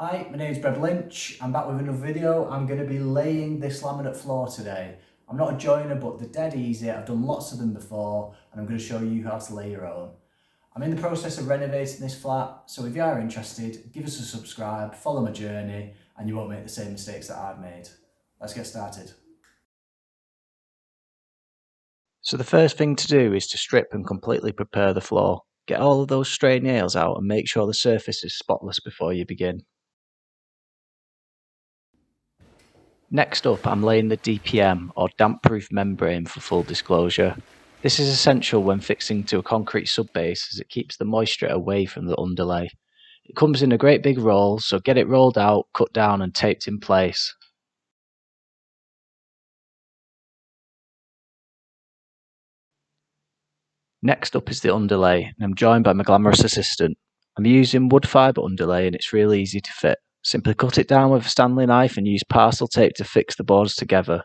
Hi, my name's Brad Lynch. I'm back with another video. I'm going to be laying this laminate floor today. I'm not a joiner, but they're dead easy. I've done lots of them before, and I'm going to show you how to lay your own. I'm in the process of renovating this flat, so if you are interested, give us a subscribe, follow my journey, and you won't make the same mistakes that I've made. Let's get started. So the first thing to do is to strip and completely prepare the floor. Get all of those stray nails out and make sure the surface is spotless before you begin. Next up, I'm laying the DPM or damp proof membrane for full disclosure. This is essential when fixing to a concrete subbase as it keeps the moisture away from the underlay. It comes in a great big roll, so get it rolled out, cut down and taped in place. Next up is the underlay, and I'm joined by my glamorous assistant. I'm using wood fibre underlay and it's really easy to fit. Simply cut it down with a Stanley knife and use parcel tape to fix the boards together.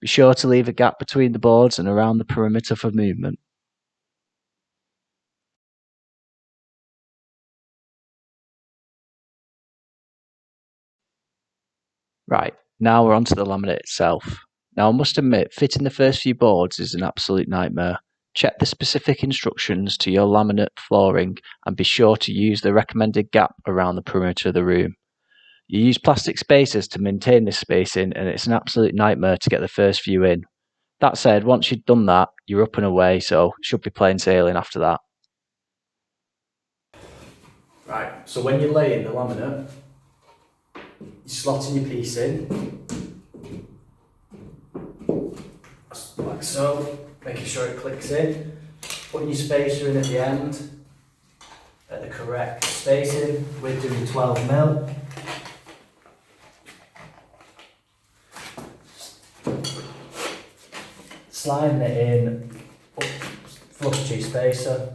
Be sure to leave a gap between the boards and around the perimeter for movement. Right, now we're onto the laminate itself. Now I must admit, fitting the first few boards is an absolute nightmare. Check the specific instructions to your laminate flooring and be sure to use the recommended gap around the perimeter of the room. You use plastic spacers to maintain this spacing and it's an absolute nightmare to get the first few in. That said, once you've done that, you're up and away, so it should be plain sailing after that. Right, so when you're laying the laminate, you're slotting your piece in, like so, making sure it clicks in, putting your spacer in at the end, at the correct spacing. We're doing 12mm. Sliding it in, flush to your spacer,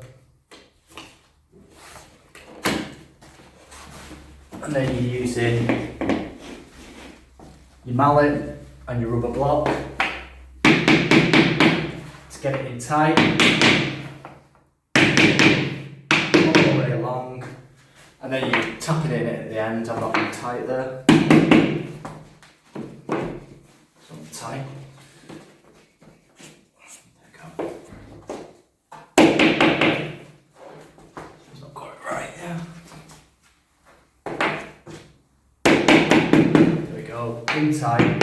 and then you're using your mallet and your rubber block to get it in tight all the way along, and then you're tapping in it at the end. I'm not being tight there, so I'm tight. In tight,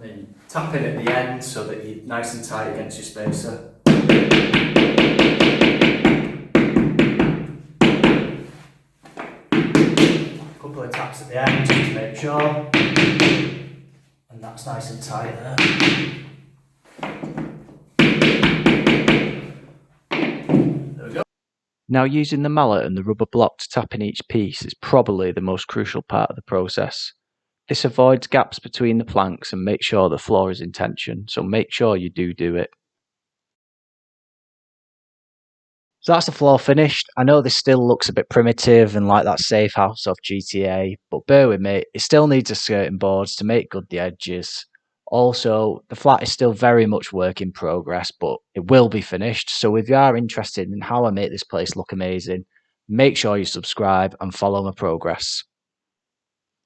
then tap in at the end so that you're nice and tight against your spacer. A couple of taps at the end just to make sure, and that's nice and tight there. There we go. Now using the mallet and the rubber block to tap in each piece is probably the most crucial part of the process. This avoids gaps between the planks and makes sure the floor is in tension, so make sure you do it. So that's the floor finished. I know this still looks a bit primitive and like that safe house off GTA, but bear with me, it still needs a skirting boards to make good the edges. Also, the flat is still very much work in progress, but it will be finished. So if you are interested in how I make this place look amazing, make sure you subscribe and follow my progress.